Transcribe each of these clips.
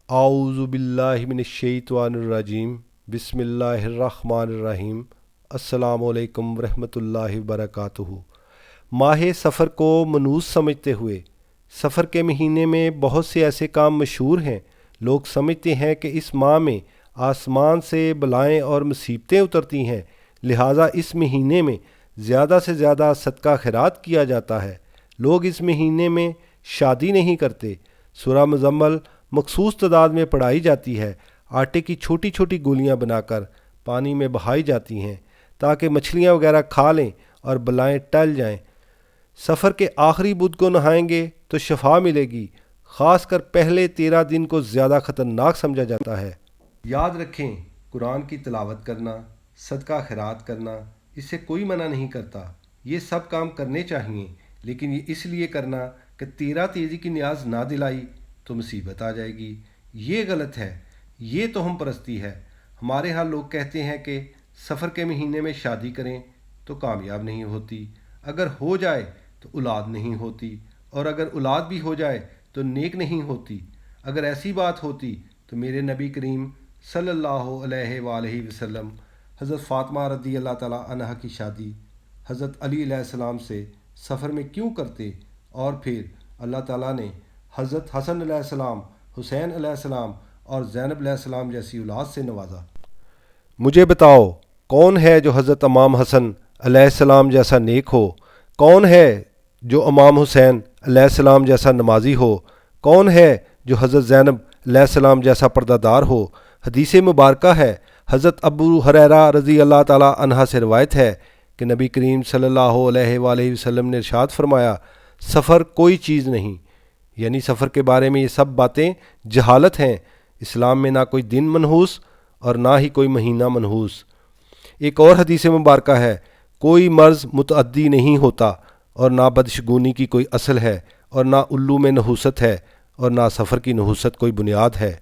اعوذ باللہ من الشیطان الرجیم بسم اللہ الرحمن الرحیم السلام علیکم ورحمۃ اللہ وبرکاتہ۔ ماہ سفر کو منوس سمجھتے ہوئے سفر کے مہینے میں بہت سے ایسے کام مشہور ہیں۔ لوگ سمجھتے ہیں کہ اس ماہ میں آسمان سے بلائیں اور مصیبتیں اترتی ہیں، لہٰذا اس مہینے میں زیادہ سے زیادہ صدقہ خیرات کیا جاتا ہے۔ لوگ اس مہینے میں شادی نہیں کرتے۔ سورہ مزمل مخصوص تعداد میں پڑھائی جاتی ہے۔ آٹے کی چھوٹی چھوٹی گولیاں بنا کر پانی میں بہائی جاتی ہیں تاکہ مچھلیاں وغیرہ کھا لیں اور بلائیں ٹل جائیں۔ سفر کے آخری بدھ کو نہائیں گے تو شفا ملے گی۔ خاص کر پہلے 13 دن کو زیادہ خطرناک سمجھا جاتا ہے۔ یاد رکھیں، قرآن کی تلاوت کرنا، صدقہ خیرات کرنا، اس سے کوئی منع نہیں کرتا۔ یہ سب کام کرنے چاہیے، لیکن یہ اس لیے کرنا کہ 13 تیزی کی نیاز نہ دلائی تو مصیبت آ جائے گی۔ یہ غلط ہے، یہ توہم پرستی ہے۔ ہمارے ہاں لوگ کہتے ہیں کہ سفر کے مہینے میں شادی کریں تو کامیاب نہیں ہوتی، اگر ہو جائے تو اولاد نہیں ہوتی، اور اگر اولاد بھی ہو جائے تو نیک نہیں ہوتی۔ اگر ایسی بات ہوتی تو میرے نبی کریم صلی اللہ علیہ وآلہ وسلم حضرت فاطمہ رضی اللہ تعالیٰ عنہ کی شادی حضرت علی علیہ السلام سے سفر میں کیوں کرتے، اور پھر اللہ تعالیٰ نے حضرت حسن علیہ السلام، حسین علیہ السلام اور زینب علیہ السلام جیسی اولاد سے نوازا۔ مجھے بتاؤ، کون ہے جو حضرت امام حسن علیہ السلام جیسا نیک ہو؟ کون ہے جو امام حسین علیہ السلام جیسا نمازی ہو؟ کون ہے جو حضرت زینب علیہ السلام جیسا پردہ دار ہو؟ حدیث مبارکہ ہے، حضرت ابو ہریرہ رضی اللہ تعالیٰ عنہ سے روایت ہے کہ نبی کریم صلی اللہ علیہ وآلہ وسلم نے ارشاد فرمایا، سفر کوئی چیز نہیں، یعنی سفر کے بارے میں یہ سب باتیں جہالت ہیں۔ اسلام میں نہ کوئی دن منحوس اور نہ ہی کوئی مہینہ منحوس۔ ایک اور حدیث مبارکہ ہے، کوئی مرض متعدی نہیں ہوتا، اور نہ بدشگونی کی کوئی اصل ہے، اور نہ الو میں نحوست ہے، اور نہ سفر کی نحوست کوئی بنیاد ہے۔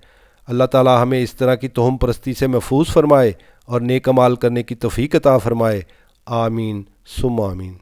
اللہ تعالی ہمیں اس طرح کی توہم پرستی سے محفوظ فرمائے اور نیک اعمال کرنے کی توفیق عطا فرمائے۔ آمین ثم آمین۔